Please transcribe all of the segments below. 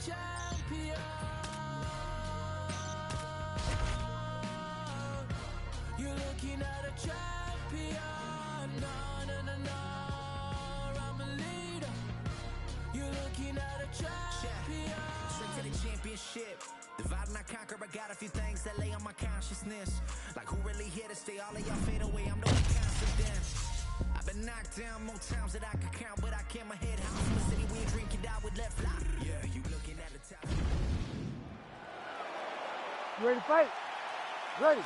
champion. You're looking at a champion. No, no, no, no. I'm a leader. You're looking at a champion. Straight to the championship. Divide and not conquer. I got a few things that lay on my consciousness. Like who really here to stay? All of y'all fade away. I'm the one constant. I've been knocked down more times than I could count, but I can't my head house. In the city we drink and die with left fly. Yeah, you looking at the top. You ready to fight? Ready.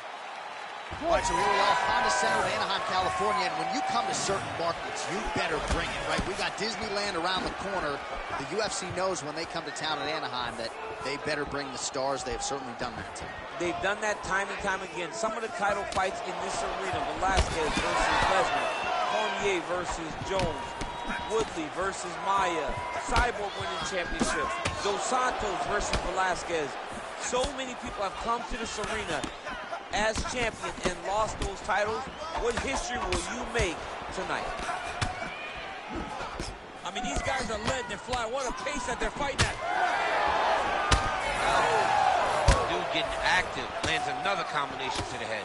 All right, so here we are, Honda Center in Anaheim, California, and when you come to certain markets, you better bring it, right? We got Disneyland around the corner. The UFC knows when they come to town in Anaheim that they better bring the stars. They have certainly done that tonight. They've done that time and time again. Some of the title fights in this arena, Velasquez versus Lesnar, Cormier versus Jones, Woodley versus Maia, Cyborg winning championships, Dos Santos versus Velasquez. So many people have come to this arena as champion and lost those titles. What history will you make tonight? I mean, these guys are letting it fly. What a pace that they're fighting at. Oh, dude getting active, lands another combination to the head.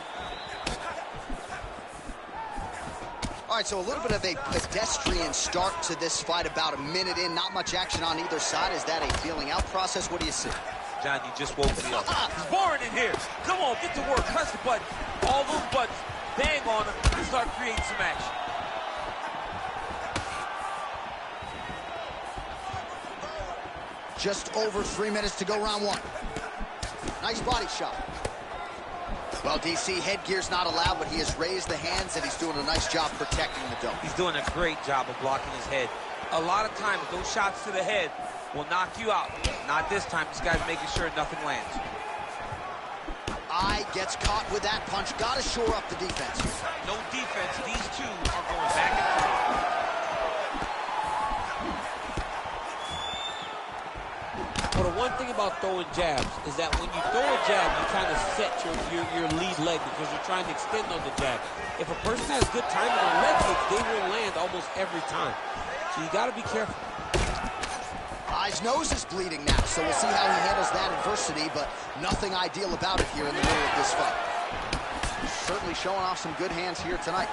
All right, so a little bit of a pedestrian start to this fight, about a minute in, not much action on either side. Is that a feeling out process? What do you see? John, you just woke me up. It's boring in here. Come on, get to work. Press the button. All those buttons. Bang on them and start creating some action. Just over 3 minutes to go, round one. Nice body shot. Well, DC, headgear's not allowed, but he has raised the hands, and he's doing a nice job protecting the dome. He's doing a great job of blocking his head. A lot of times, those shots to the head will knock you out. Not this time. This guy's making sure nothing lands. Eye gets caught with that punch. Got to shore up the defense. No defense. These two are going back and forth. Well, the one thing about throwing jabs is that when you throw a jab, you kind of set your lead leg because you're trying to extend on the jab. If a person has good timing on leg kicks, they will land almost every time. So you got to be careful. Eye's nose is bleeding now, so we'll see how he handles that adversity, but nothing ideal about it here in the middle of this fight. Certainly showing off some good hands here tonight.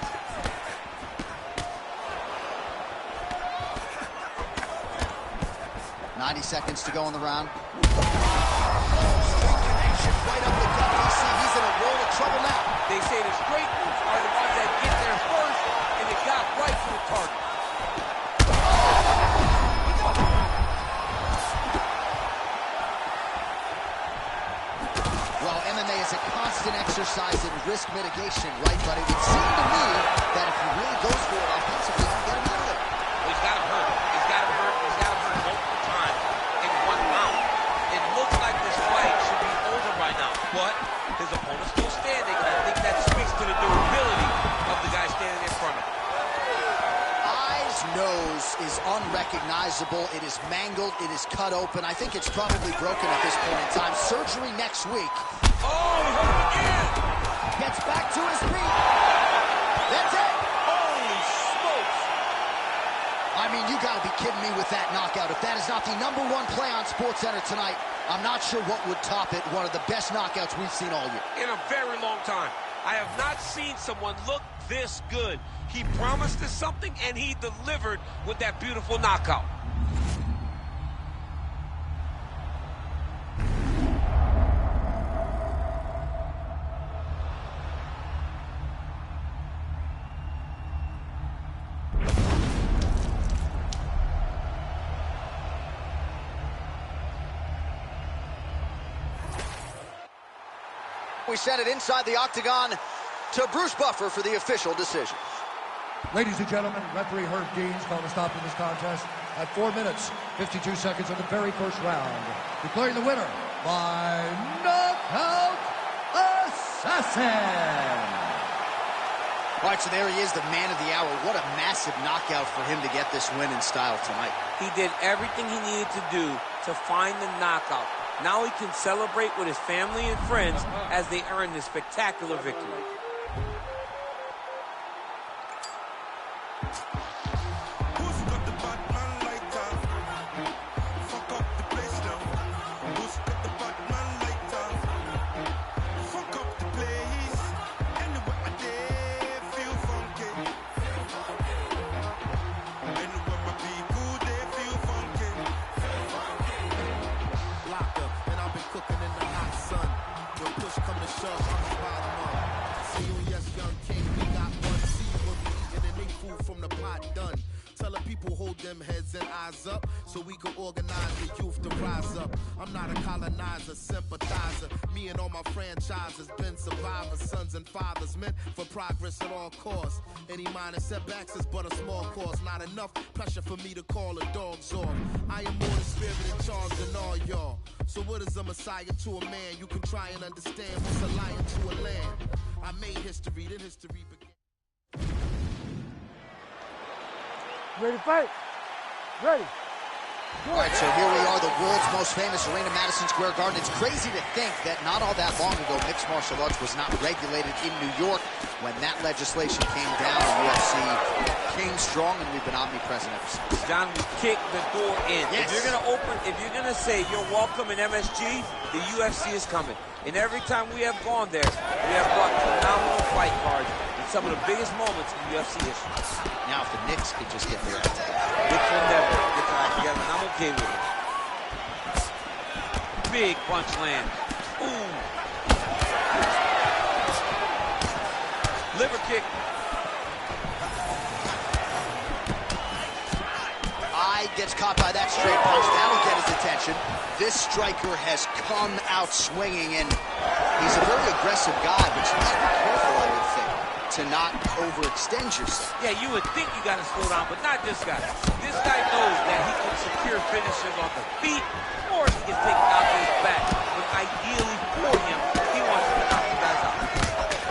.90 seconds to go in the round. Straight connection right up the gut. DC, he's in a world of trouble now. They say the straight moves are the ones that get there first, and it got right to the target. Well, MMA is a constant exercise in risk mitigation, right? But it would seem to me that if he really goes for it offensively, he can get him out of there. Well, he's got him hurt. He's got him hurt. He's got him hurt multiple times in one round. It looks like this fight should be over by now, but his opponent's still standing, and I think that speaks to the durability of the guy standing in front of him. Eye's nose is unrecognizable. It is mangled. It is cut open. I think it's probably broken at this point in time. Surgery next week. Oh, he hurt him again! Gets back to his feet. That's it. Holy smokes! I mean, you got to be kidding me with that knockout. If that is not the #1 play on SportsCenter tonight, I'm not sure what would top it. One of the best knockouts we've seen all year. In a very long time. I have not seen someone look this good. He promised us something, and he delivered with that beautiful knockout. We send it inside the octagon to Bruce Buffer for the official decision. Ladies and gentlemen, referee Herb Deans called a stop to this contest at 4 minutes, 52 seconds of the very first round, declaring the winner by knockout assassin. All right, so there he is, the man of the hour. What a massive knockout for him to get this win in style tonight. He did everything he needed to do to find the knockout. Now he can celebrate with his family and friends as they earn this spectacular victory. could organize the youth to rise up. I'm not a colonizer, sympathizer. Me and all my franchises been survivors, sons and fathers, meant for progress at all costs. Any minor setbacks is but a small cost. Not enough pressure for me to call the dogs off. I am more the spirit in charge than all y'all. So what is a messiah to a man? You can try and understand what's a lion to a lamb. I made history, then history began. Ready to fight? Ready. All right, so here we are, the world's most famous arena, Madison Square Garden. It's crazy to think that not all that long ago, mixed martial arts was not regulated in New York. When that legislation came down, the UFC came strong, and we've been omnipresent ever since. John, we kick the door in. Yes. If you're gonna say you're welcome in MSG, the UFC is coming. And every time we have gone there, we have brought phenomenal fight cards in some of the biggest moments in UFC history. Now, if the Knicks could just get their act together. Knicks will never get their act together, and I'm okay with it. Big punch land. Ooh. Liver kick. Eye gets caught by that straight punch. That'll get his attention. This striker has come out swinging, and he's a very aggressive guy, but you have to be careful, I would think, to not overextend yourself. Yeah, you would think you got to slow down, but not this guy. This guy knows that he can secure finishes on the feet, or he can take it out to his back. But ideally for him, he wants to knock the guys out.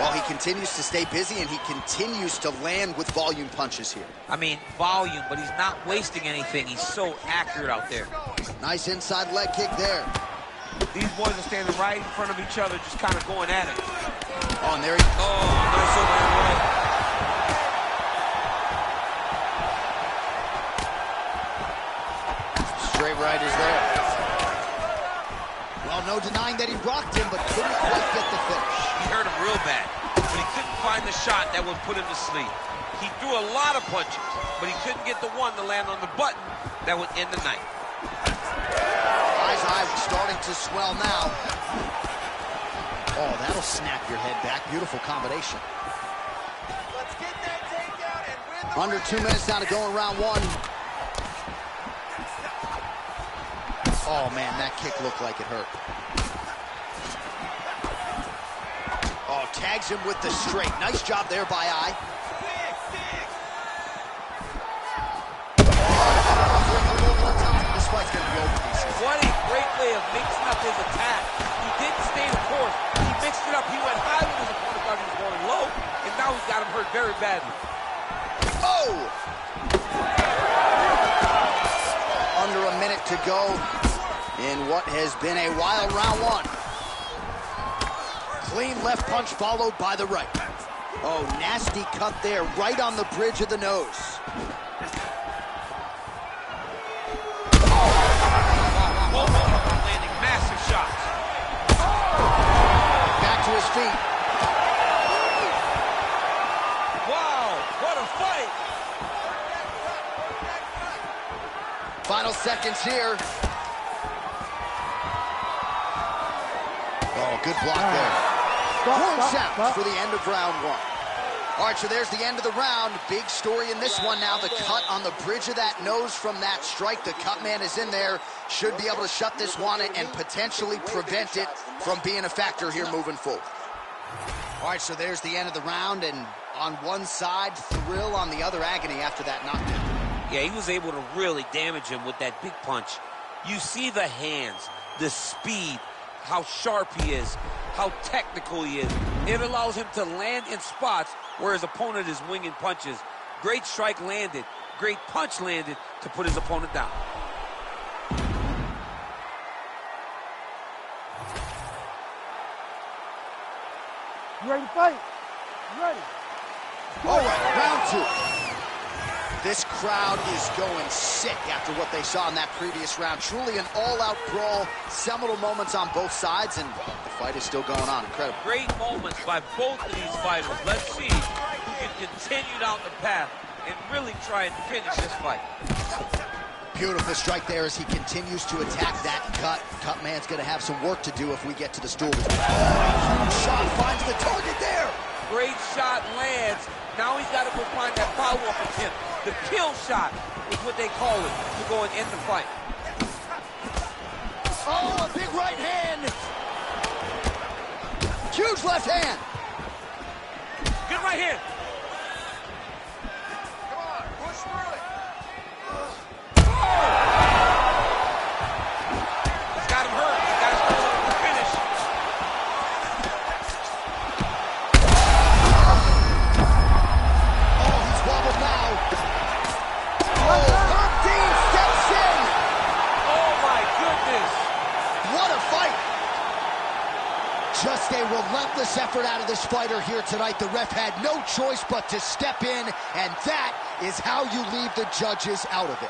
Well, he continues to stay busy, and he continues to land with volume punches here. I mean, volume, but he's not wasting anything. He's so accurate out there. Nice inside leg kick there. These boys are standing right in front of each other, just kind of going at it. Oh, and there he... Oh, nice overhand right. Straight right is there. Well, no denying that he rocked him, but couldn't quite get the finish. He hurt him real bad, but he couldn't find the shot that would put him to sleep. He threw a lot of punches, but he couldn't get the one to land on the button that would end the night. Guy's eye starting to swell now. Oh, that'll snap your head back. Beautiful combination. Let's get that takedown and win the Under 2 minutes now to go in round one. Oh, man, that kick looked like it hurt. Oh, tags him with the straight. Nice job there by Eye. This fight's going to be over. What a great way of mixing up his attack. He didn't stay the course. He mixed it up. He went high when his opponent thought he was going low, and now he's got him hurt very badly. Oh! Under a minute to go in what has been a wild round one. Clean left punch followed by the right. Oh, nasty cut there, right on the bridge of the nose. Landing massive shots. Back to his feet. Wow, what a fight! Final seconds here. Oh, good block there. Horn sounds for the end of round one. All right, so there's the end of the round. Big story in this one now. The cut on the bridge of that nose from that strike. The cut man is in there. Should be able to shut this one and potentially prevent it from being a factor here moving forward. All right, so there's the end of the round. And on one side, thrill, on the other, agony after that knockdown. Yeah, he was able to really damage him with that big punch. You see the hands, the speed, how sharp he is, how technical he is. It allows him to land in spots where his opponent is winging punches. Great strike landed, great punch landed to put his opponent down. You ready to fight? You ready? All right, round two. This crowd is going sick after what they saw in that previous round. Truly an all-out brawl, seminal moments on both sides, and the fight is still going on. Incredible. Great moments by both of these fighters. Let's see who can continue down the path and really try and finish this fight. Beautiful strike there as he continues to attack that cut. Cut man's going to have some work to do if we get to the stool. Shot finds the target there. Great shot lands. Now he's got to go find that follow-up attempt. The kill shot is what they call it to go and end the fight. Nice left hand. Good right hand. Come on, push through it. He's got him hurt. He's got his close to the finish. Oh, he's wobbled now. Oh, Herb Dean steps in. Oh, my goodness. What a fight. Just a relentless effort out of this fighter here tonight. The ref had no choice but to step in, and that is how you leave the judges out of it.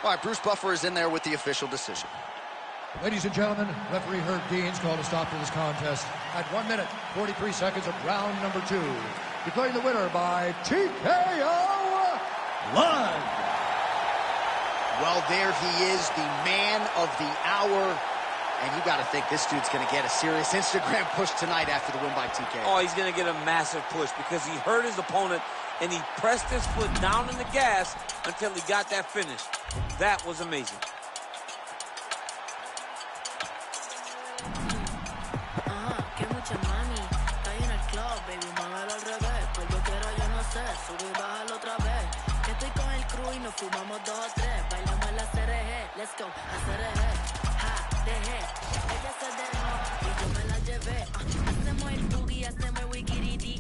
All right, Bruce Buffer is in there with the official decision. Ladies and gentlemen, referee Herb Dean's called a stop to this contest at 1 minute, 43 seconds of round number 2. Declaring the winner by TKO live. Well, there he is, the man of the hour. And you got to think this dude's going to get a serious Instagram push tonight after the win by TKO. Oh, he's going to get a massive push because he hurt his opponent and he pressed his foot down in the gas until he got that finish. That was amazing. Que mucha mami, está ahí en el club, baby, muévelo al revés. Pues yo quiero, yo no sé, sube y bájalo otra vez. Que estoy con el crew y nos fumamos 2 o 3. Bailamos en la CRG, let's go, a CRG. Ja, dejé, ella se dejó y yo me la llevé. Hacemos el boogie, hacemos el wikiridi.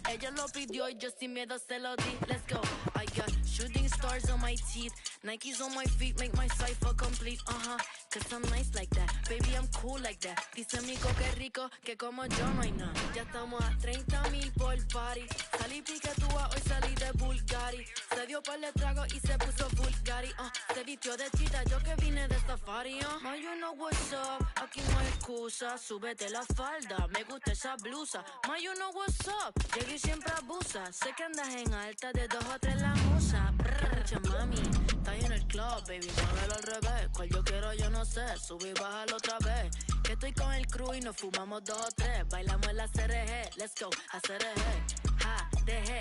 Ella lo pidió y yo sin miedo se lo di. Let's go, I got shooting stars on my teeth. Nikes on my feet make my cipher complete, Cause I'm nice like that, baby I'm cool like that. Dice Mico que rico, que como yo no hay nada. Ya estamos a 30,000 por party. Salí piquetúa, hoy salí de Bulgari. Se dio par de trago y se puso Bulgari, Se vistió de chita, yo que vine de safari, Ma, you know what's up, aquí no hay excusa. Súbete la falda, me gusta esa blusa. Ma, you know what's up, llegué y siempre abusa. Sé que andas en alta, de 2 o 3 la musa. Mucha mami, está ahí en el club, baby, muévelo al revés. Cual yo quiero, yo no sé, sube y bájalo otra vez. Que estoy con el crew y nos fumamos 2 o 3. Bailamos en la CRG, let's go, a CRG. Ja, dejé,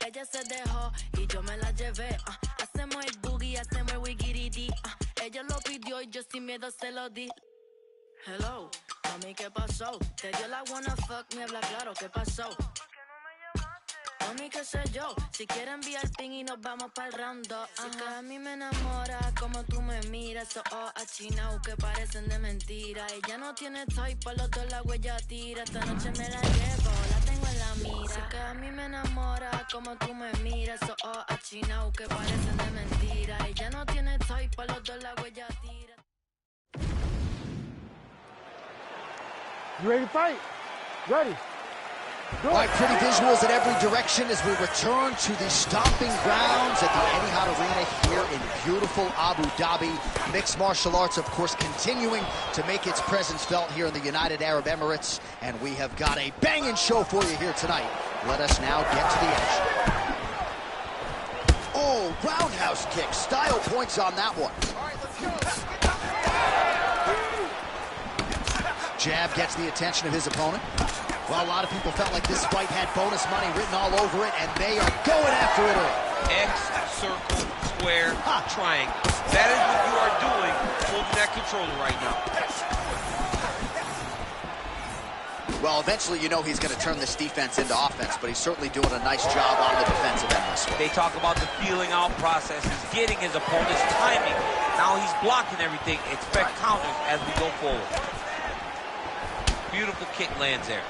ella se dejó y yo me la llevé. Hacemos el boogie, hacemos el wigiridi. Ella lo pidió y yo sin miedo se lo di. Hello, mami, ¿qué pasó? Te dio la wanna fuck, me habla claro, ¿qué pasó? Mami, qué sé yo, si quieres enviar ping y nos vamos para el round 2. Si que a mí me enamora como tú me miras, esos ojos achinados que parecen de mentira. Ella no tiene type, por los 2 la huella tira. Esta noche me la llevo, la tengo en la mira. Si que a mí me enamora como tú me miras, esos ojos achinados que parecen de mentira. Ella no tiene type, por los 2 la huella tira. You ready to fight? Ready. All right, pretty visuals in every direction as we return to the stomping grounds at the Etihad Arena here in beautiful Abu Dhabi. Mixed martial arts, of course, continuing to make its presence felt here in the United Arab Emirates. And we have got a banging show for you here tonight. Let us now get to the action. Oh, roundhouse kick. Style points on that one. All right, let's go. Jab gets the attention of his opponent. Well, a lot of people felt like this fight had bonus money written all over it, and they are going after it early. X, circle, square, triangle. That is what you are doing holding that controller right now. Well, eventually you know he's going to turn this defense into offense, but he's certainly doing a nice job on the defensive end this one. They talk about the feeling out process. He's getting his opponent's timing. Now he's blocking everything. Expect counters as we go forward. Beautiful kick lands there.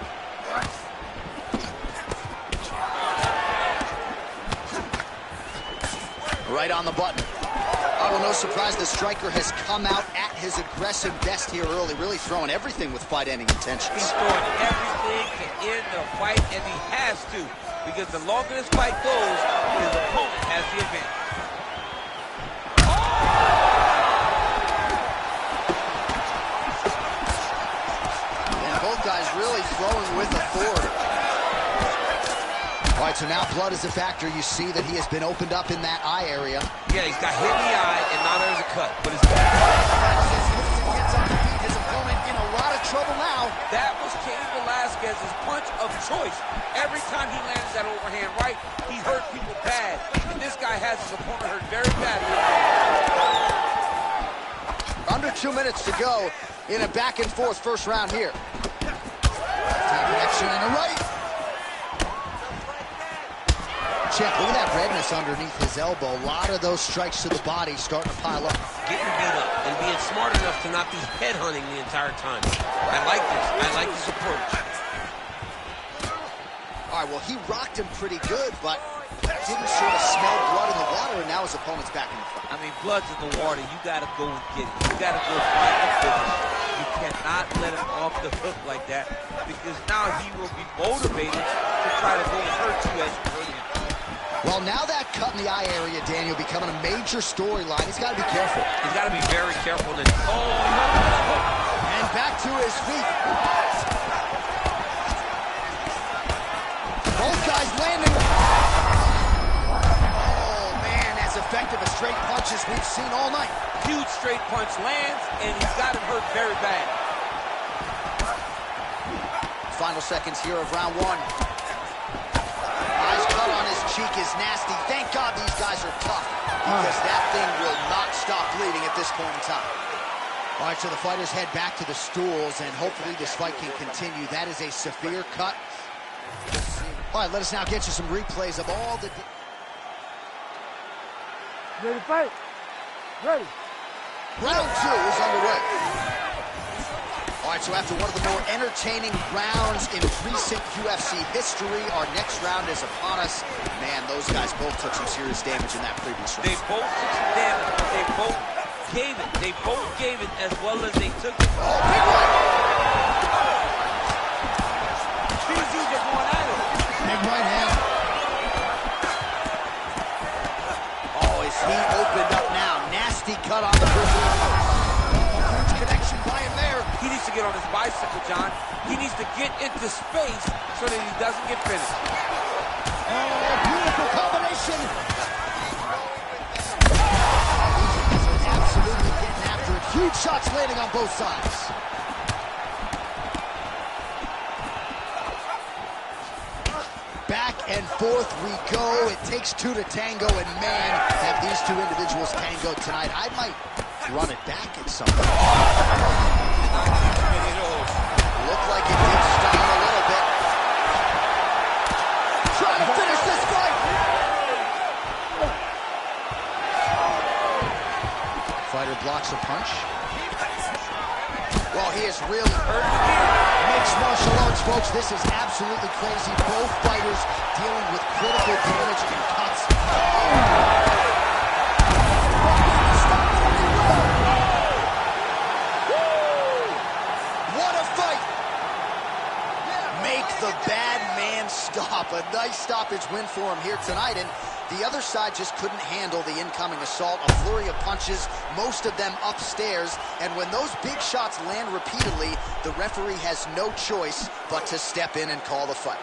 Right on the button. Oh, well, no surprise, the striker has come out at his aggressive best here early, really throwing everything with fight-ending intentions. He's throwing everything to end the fight, and he has to, because the longer this fight goes, his opponent has the advantage. And both guys really right, so now blood is a factor. You see that he has been opened up in that eye area. Yeah, he's got hit in the eye, and now there's a cut. But his gets on the feet. His opponent in a lot of trouble now. That was Cain Velasquez's punch of choice. Every time he lands that overhand right, he hurt people bad. And this guy has his opponent hurt very badly. Under 2 minutes to go in a back-and-forth first round here. Connection and a right. Check, look at that redness underneath his elbow. A lot of those strikes to the body starting to pile up. Getting beat up and being smart enough to not be headhunting the entire time. I like this. I like this approach. All right, well, he rocked him pretty good, but didn't sort of smell blood in the water, and now his opponent's back in the fight. I mean, blood's in the water. You got to go and get it. You got to go find the finish. You cannot let him off the hook like that, because now he will be motivated to try to go and hurt you as you hurt him. Well, now that cut in the eye area, Daniel, becoming a major storyline. He's got to be careful. He's got to be very careful. And back to his feet. Both guys landing. Oh, man, as effective as straight punches we've seen all night. Huge straight punch lands, and he's got him hurt very bad. Final seconds here of round one. Eyes cut on his cheek is nasty. Thank God these guys are tough, because that thing will not stop bleeding at this point in time. All right, so the fighters head back to the stools, and hopefully this fight can continue. That is a severe cut. All right, let us now get you some replays of all the... Ready to fight? Ready. Round two is underway. All right, so after one of the more entertaining rounds in recent UFC history, our next round is upon us. Man, those guys both took some serious damage in that previous round. They both took some damage, but they both gave it. They both gave it as well as they took it. Oh, big right! These dudes are going at it. Big right hand. Oh, his feet opened up now. Nasty cut on the Brazilian. Huge connection by him there. He needs to get on his bicycle, John. He needs to get into space so that he doesn't get finished. Oh, beautiful combination. Absolutely getting after it. Huge shots landing on both sides. Back and forth we go. It takes two to tango, and man, have these two individuals tangoed tonight. I might run it back at some point. Looked like it did stop a little bit. Trying to finish this fight. Fighter blocks a punch. Well, he is really hurt. Mixed martial arts, folks. This is absolutely crazy. Both fighters dealing with critical damage and cuts. What a fight! Make the bad man stop. A nice stoppage win for him here tonight, and the other side just couldn't handle the incoming assault. A flurry of punches, most of them upstairs, and when those big shots land repeatedly, the referee has no choice but to step in and call the fight.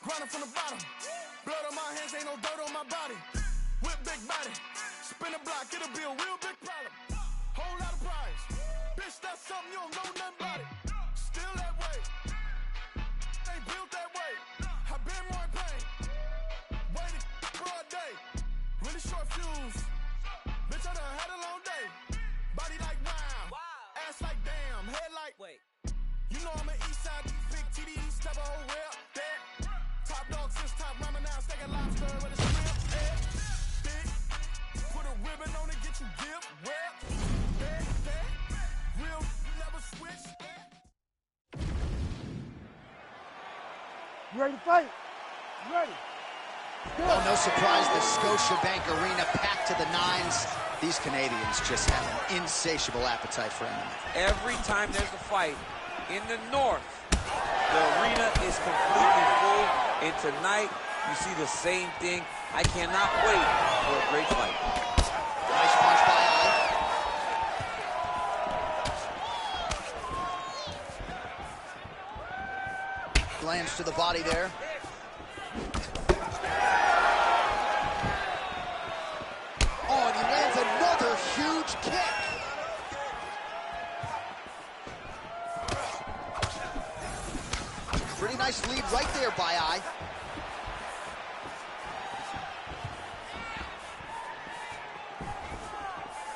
Grinding from the bottom. Blood on my hands, ain't no dirt on my body. Whip big body. Spin the block, it'll be a real big problem. Whole lot of prize. Bitch, that's something you don't know nothing about it. Still that way. Ain't built that way. I been more in pain. Waited broad day. Really short fuse. Bitch, I done had a long day. Body like wow. Ass That's like damn, headlight. Wait. You know I'm an east side, big TDs, type of old rep. That top dog since top ramen now, steak and lobster with a shrimp. Big, put a ribbon on it, get you dip. Wet, that, real, never switch. You ready to fight? You ready? Well, no surprise, the Scotiabank Arena packed to the nines. These Canadians just have an insatiable appetite for MMA. Every time there's a fight in the north, the arena is completely full. And tonight, you see the same thing. I cannot wait for a great fight. Nice punch by Eye. Lands to the body there. Oh, and he lands another huge kick. Pretty nice lead right there by Eye.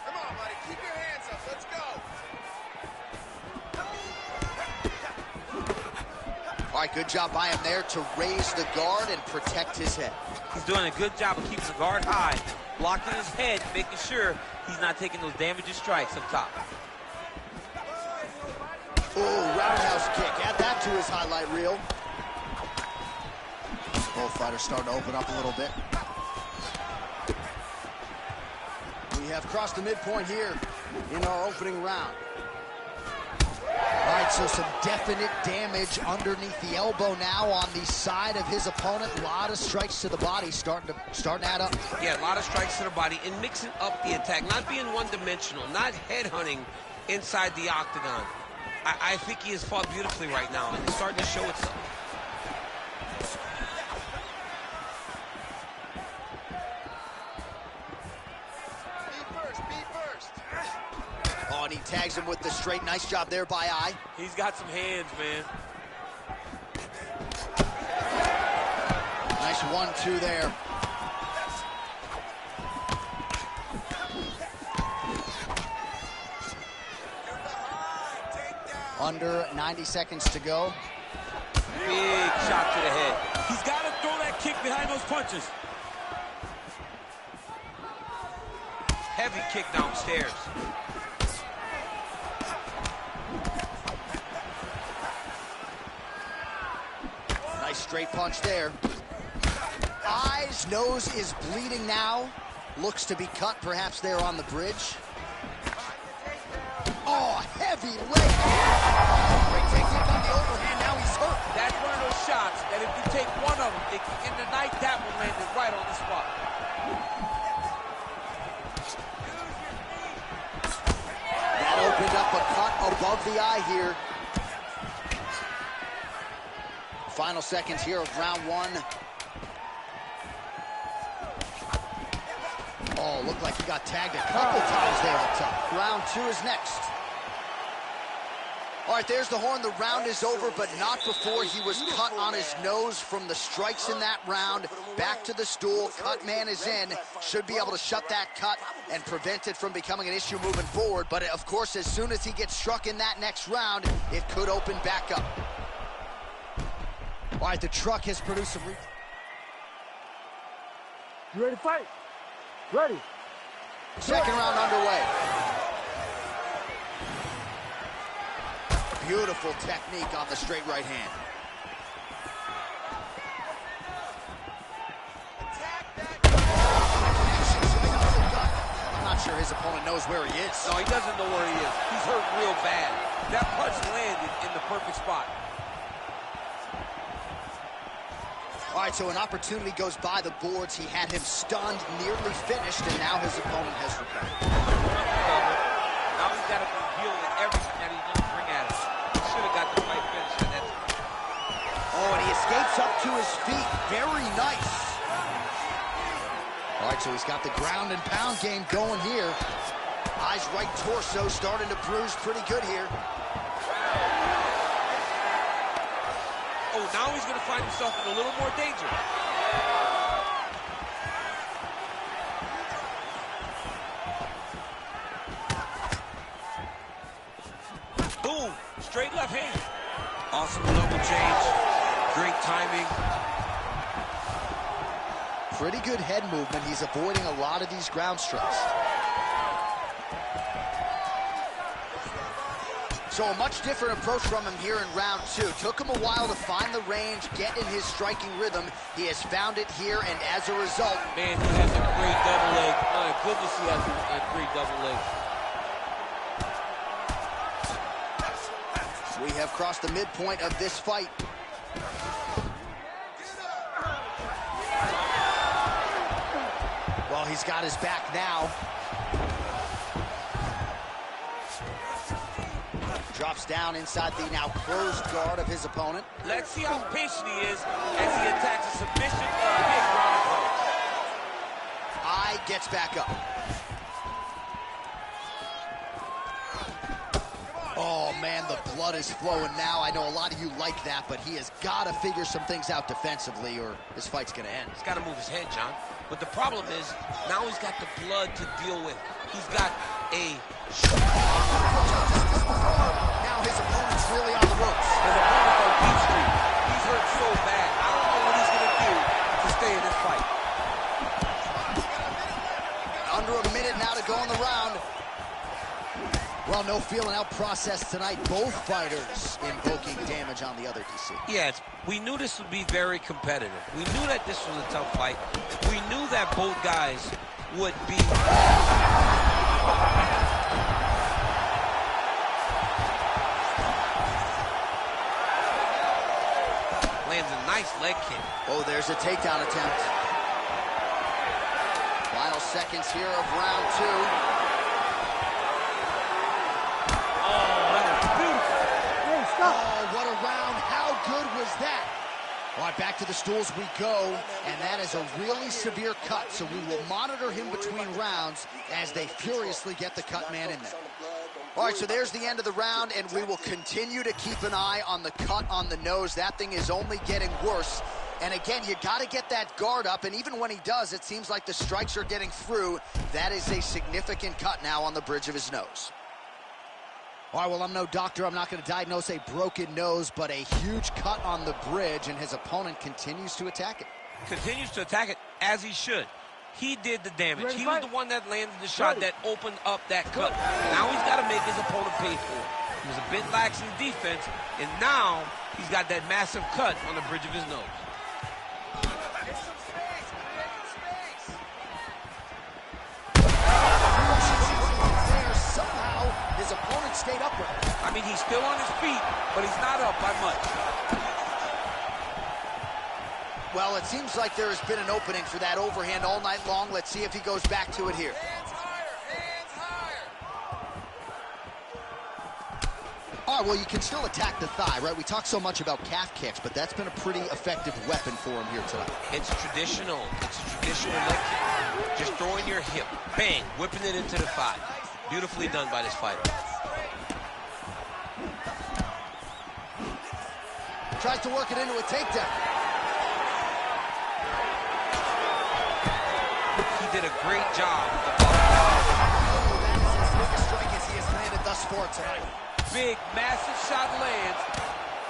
Come on, buddy, keep your hands up, let's go. All right, good job by him there to raise the guard and protect his head. He's doing a good job of keeping the guard high, blocking his head, making sure he's not taking those damaging strikes up top. Oh, roundhouse kick. Add that to his highlight reel. Both fighters starting to open up a little bit. We have crossed the midpoint here in our opening round. All right, so some definite damage underneath the elbow now on the side of his opponent. A lot of strikes to the body starting to add up. Yeah, a lot of strikes to the body and mixing up the attack, not being one-dimensional, not headhunting inside the octagon. I think he has fought beautifully right now, and it's starting to show itself. Be first. Oh, and he tags him with the straight. Nice job there by Eye. He's got some hands, man. Nice 1-2 there. Under 90 seconds to go. Big shot to the head. He's got to throw that kick behind those punches. Heavy kick downstairs. Nice straight punch there. Eye's nose is bleeding now. Looks to be cut perhaps there on the bridge. Oh, heavy leg. Great technique on the overhand. Now he's hurt. That's one of those shots that if you take one of them, in the night, that one landed right on the spot. That opened up a cut above the eye here. Final seconds here of round one. Oh, looked like he got tagged a couple times there up top. Round two is next. All right, there's the horn. The round is over, but not before he was cut on his nose from the strikes in that round. Back to the stool. Cut man is in. Should be able to shut that cut and prevent it from becoming an issue moving forward. But, of course, as soon as he gets struck in that next round, it could open back up. All right, the truck has produced some... You ready to fight? Ready. Second round underway. Beautiful technique on the straight right hand. I'm not sure his opponent knows where he is. No, he doesn't know where he is. He's hurt real bad. That punch landed in the perfect spot. All right, so an opportunity goes by the boards. He had him stunned, nearly finished, and now his opponent has recovered. Now he's got to be dealing with everything that he's going to bring at him. He should have got the fight finished at that time. Oh, and he escapes up to his feet. Very nice. All right, so he's got the ground and pound game going here. Eye's right torso starting to bruise pretty good here. Oh, now he's going to find himself in a little more danger. straight left hand. Awesome level change. Great timing. Pretty good head movement. He's avoiding a lot of these ground strikes. So a much different approach from him here in round 2. Took him a while to find the range, get in his striking rhythm. He has found it here, and as a result... Man, he has a great double leg. My goodness, he has a great double leg. We have crossed the midpoint of this fight. Well, he's got his back now. Drops down inside the now closed guard of his opponent. Let's see how patient he is as he attacks a submission or a big ground approach. Eye gets back up. Oh, man, the blood is flowing now. I know a lot of you like that, but he has got to figure some things out defensively or this fight's going to end. He's got to move his head, John. But the problem is, now he's got the blood to deal with. He's got a... Now his opponent's really on the ropes. His opponent's on Beach Street. He's hurt so bad. I don't know what he's going to do to stay in this fight. Under a minute now to go in the round. Well, no feeling out process tonight. Both fighters invoking damage on the other, DC. Yeah, we knew this would be very competitive. We knew that this was a tough fight. We knew that both guys would be... Lands a nice leg kick. Oh, there's a takedown attempt. Final seconds here of round 2. Oh, what a round. How good was that? All right, back to the stools we go, and that is a really severe cut, so we will monitor him between rounds as they furiously get the cut man in there. All right, so there's the end of the round, and we will continue to keep an eye on the cut on the nose. That thing is only getting worse. And again, you got to get that guard up, and even when he does, it seems like the strikes are getting through. That is a significant cut now on the bridge of his nose. All right, well, I'm no doctor. I'm not going to diagnose a broken nose, but a huge cut on the bridge, and his opponent continues to attack it. Continues to attack it as he should. He did the damage. He was the one that landed the shot that opened up that cut. Now he's got to make his opponent pay for it. He was a bit lax in defense, and now he's got that massive cut on the bridge of his nose. His opponent stayed upright. I mean, he's still on his feet, but he's not up by much. Well, it seems like there has been an opening for that overhand all night long. Let's see if he goes back to it here. Hands higher, hands higher. All right, well, you can still attack the thigh, right? We talk so much about calf kicks, but that's been a pretty effective weapon for him here tonight. It's traditional. It's a traditional leg kick. Just throwing your hip, bang, whipping it into the thigh. Beautifully done by this fighter. Tries to work it into a takedown. He did a great job. That is as big a strike as he has landed thus far tonight. Big, massive shot lands.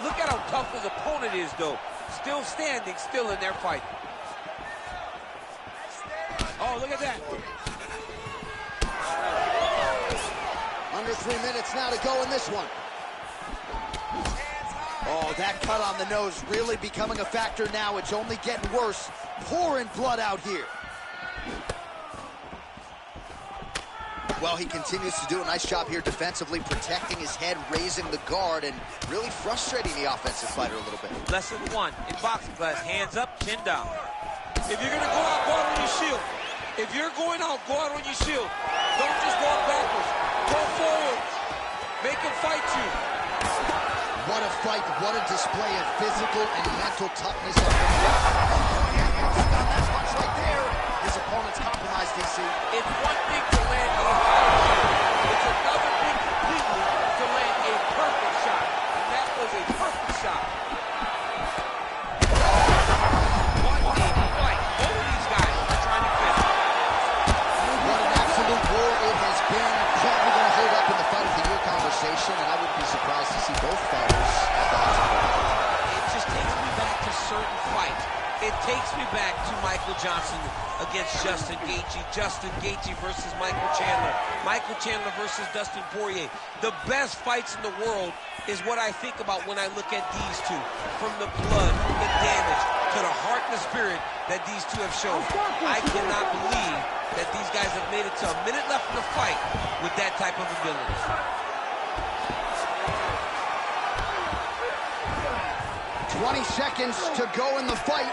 Look at how tough his opponent is, though. Still standing, still in their fight. Oh, look at that. Under 3 minutes now to go in this one. Oh, that cut on the nose really becoming a factor now. It's only getting worse. Pouring blood out here. Well, he continues to do a nice job here defensively, protecting his head, raising the guard, and really frustrating the offensive fighter a little bit. Lesson 1 in boxing class, hands up, chin down. If you're going to go out, go out on your shield. If you're going out, go out on your shield. Don't just go backwards. Go forward. Make him fight you. What a fight. What a display of physical and mental toughness. That's much right there. His opponent's compromised, DC. It's one thing to land a hard shot. It's another thing completely to land a perfect shot. And that was a perfect shot. What a fight. Both of these guys are trying to finish. What an absolute war it has been. Probably going to hold up in the fight of the year conversation, and I wouldn't be surprised to see both Justin Gaethje versus Michael Chandler. Michael Chandler versus Dustin Poirier. The best fights in the world is what I think about when I look at these two. From the blood, from the damage, to the heart and the spirit that these two have shown. I cannot believe that these guys have made it to a minute left in the fight with that type of ability. 20 seconds to go in the fight.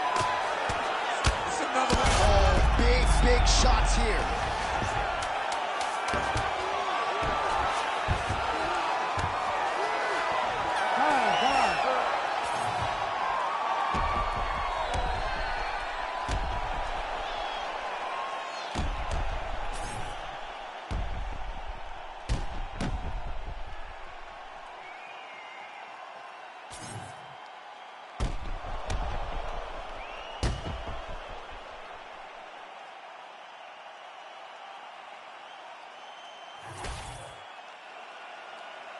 It's another one. Oh, big shots here.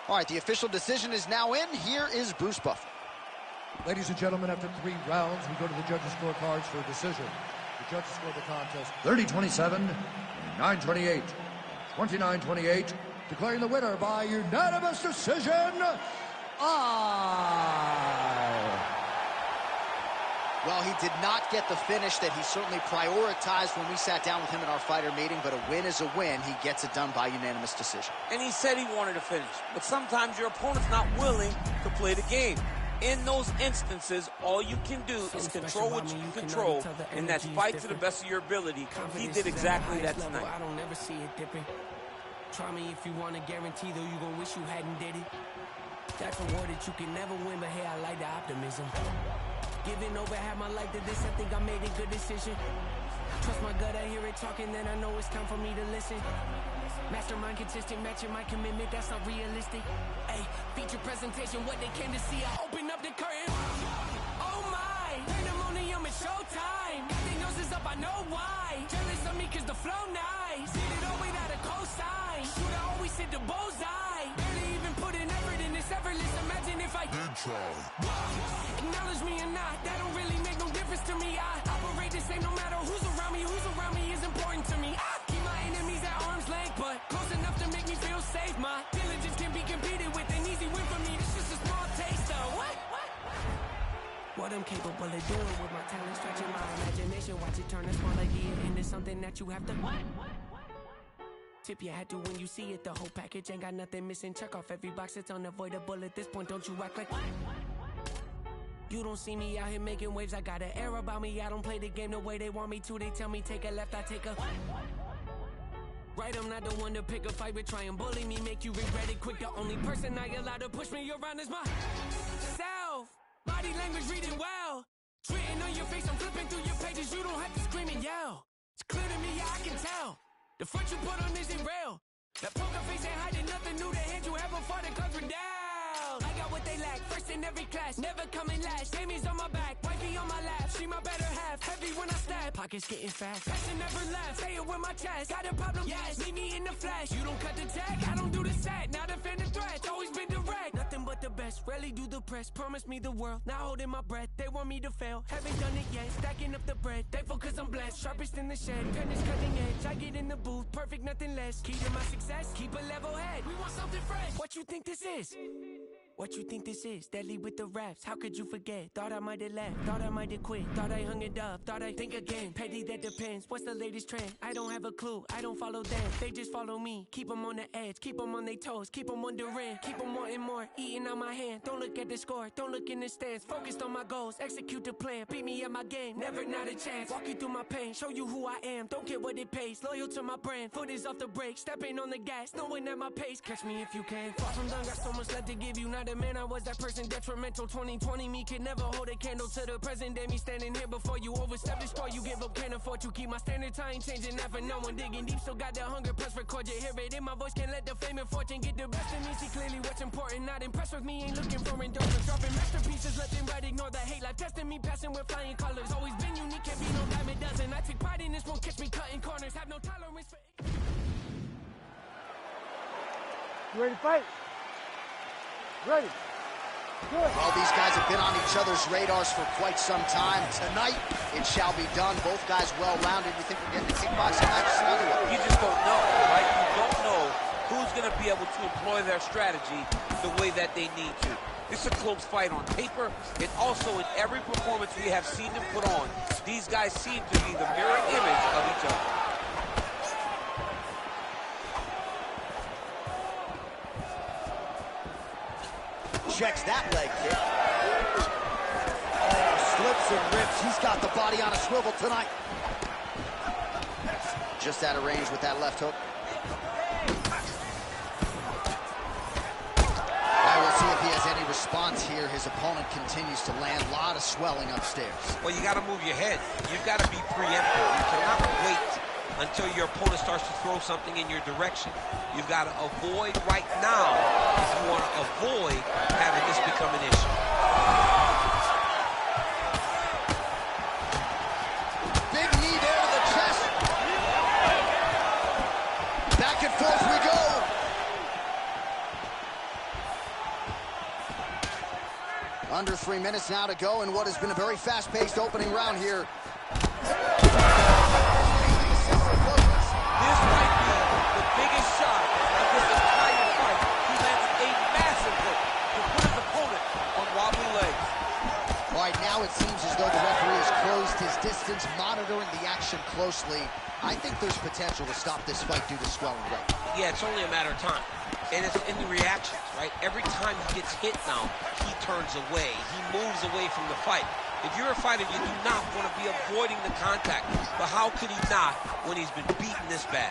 All right, the official decision is now in. Here is Bruce Buffer. Ladies and gentlemen, after 3 rounds, we go to the judges' scorecards for a decision. The judges scored the contest 30-27, 9-28, 29-28, declaring the winner by unanimous decision, Well, he did not get the finish that he certainly prioritized when we sat down with him in our fighter meeting, but a win is a win. He gets it done by unanimous decision. And he said he wanted to finish. But sometimes your opponent's not willing to play the game. In those instances, all you can do is control what you can control, and that's fight to the best of your ability. He did exactly that tonight. I don't never see it dipping. Try me if you want to guarantee, though you gon' wish you hadn't did it. That's a war that you can never win, but hey, I like the optimism. Giving over half my life to this, I think I made a good decision. Trust my gut, I hear it talking, then I know it's time for me to listen. Mastermind consistent, matching my commitment, that's not realistic. Hey, feature presentation, what they came to see, I open up the curtain. Oh my, pandemonium is showtime. Everything else is up, I know why. Jealous of me cause the flow nice. Did it all without a cosign. Shooter always hit the bullseye. Barely even put an effort in this effortless, imagine if I did try. Acknowledge me or not, that don't really make no difference to me. I operate the same no matter who's around me is important to me. I keep my enemies at arm's length, but close enough to make me feel safe. My diligence can be competed with, an easy win for me. It's just a small taste of what I'm capable of doing with my talent, stretching my imagination. Watch it turn a small idea into something that you have to tip your hat to when you see it. The whole package ain't got nothing missing. Check off every box, it's unavoidable at this point. Don't you act like you don't see me out here making waves. I got an air about me. I don't play the game the way they want me to. They tell me take a left, I take a right. I'm not the one to pick a fight, but try and bully me, make you regret it quick. The only person I allow to push me around is myself. Body language reading well. Written on your face, I'm flipping through your pages. You don't have to scream and yell. It's clear to me, yeah, I can tell. The front you put on isn't real. That poker face ain't hiding nothing new. The hand you ever fought, the cards were down. I got what they lack, first in every class, never coming last. Amy's on my back, wifey on my lap. She my better half, heavy when I stab. Pockets getting fast, passion never left. Say it with my chest, got a problem, yes. Meet me in the flash, you don't cut the tag. I don't do the set, not defend the threat. Always been direct, nothing but the best. Rarely do the press, promise me the world. Not holding my breath, they want me to fail. Haven't done it yet, stacking up the bread. Thankful cause I'm blessed, sharpest in the shed. Pen is cutting edge, I get in the booth, perfect, nothing less. Key to my success, keep a level head. We want something fresh. What you think this is? What you think this is? Deadly with the raps, how could you forget? Thought I might have left, thought I might have quit. Thought I hung it up, thought I'd think again. Petty, that depends, what's the latest trend? I don't have a clue, I don't follow them. They just follow me, keep them on the edge. Keep them on their toes, keep them wondering. Keep them wanting more, eating out my hand. Don't look at the score, don't look in the stands. Focused on my goals, execute the plan. Beat me at my game, never not a chance. Walk you through my pain, show you who I am. Don't care what it pays, loyal to my brand. Foot is off the brake, stepping on the gas, knowing at my pace. Catch me if you can. Far from done, got so much left to give you. Not a man, I was that person detrimental. 2020 me could never hold a candle to the present day. Me standing here before you, overstep the store you give up, can't afford to keep my standards. I ain't changing that for no one. Digging deep, still got the hunger, press record, you hear it in my voice. Can't let the fame and fortune get the best of me. See clearly what's important, not impressed with me, ain't looking for endorsements. Dropping masterpieces left and right, ignore the hate. Life testing me, passing with flying colors. Always been unique, can't be no dime a dozen. I take pride in this, won't catch me cutting corners. Have no tolerance for You ready to fight? Ready. Well, these guys have been on each other's radars for quite some time. Tonight, it shall be done. Both guys well-rounded. You think we're getting a kickboxing match? You just don't know, right? You don't know who's going to be able to employ their strategy the way that they need to. This is a close fight on paper, and also in every performance we have seen them put on, these guys seem to be the mirror image of each other. Checks that leg kick. Oh, slips and rips. He's got the body on a swivel tonight. Just out of range with that left hook. We'll see if he has any response here. His opponent continues to land. A lot of swelling upstairs. Well, you got to move your head. You've got to be preemptive. You cannot wait until your opponent starts to throw something in your direction. You've got to avoid right now if you want to avoid having this become an issue. Big knee there to the chest. Back and forth we go. Under 3 minutes now to go in what has been a very fast-paced opening round here. This might be the biggest shot of this entire fight. He landed a massive hook to put his opponent on wobbly legs. All right, now it seems as though the referee has closed his distance, monitoring the action closely. I think there's potential to stop this fight due to swelling leg. Yeah, it's only a matter of time. And it's in the reactions, right? Every time he gets hit now, he turns away. He moves away from the fight. If you're a fighter, you do not want to be avoiding the contact. But how could he not when he's been beaten this bad?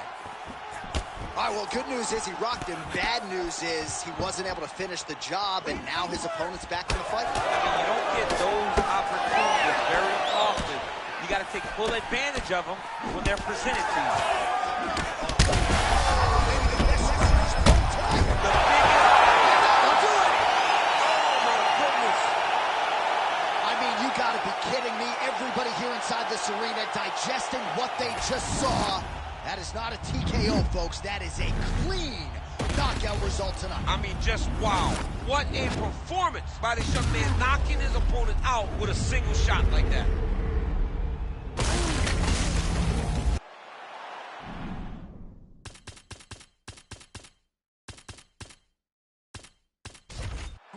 All right, well, good news is he rocked him. Bad news is he wasn't able to finish the job, and now his opponent's back in the fight. I mean, you don't get those opportunities very often. You got to take full advantage of them when they're presented to you. Gotta be kidding me. Everybody here inside this arena digesting what they just saw. That is not a TKO, folks. That is a clean knockout result tonight. I mean, just wow. What a performance by this young man, knocking his opponent out with a single shot like that.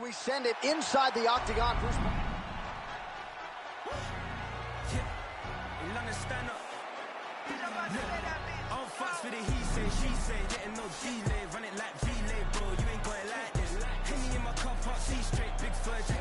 We send it inside the octagon. Bruce. Stand up. All fucks for the he say, she say, getting no delay, run it like relay, bro. You ain't got it like this. Henny in my car park, see straight, big fudge.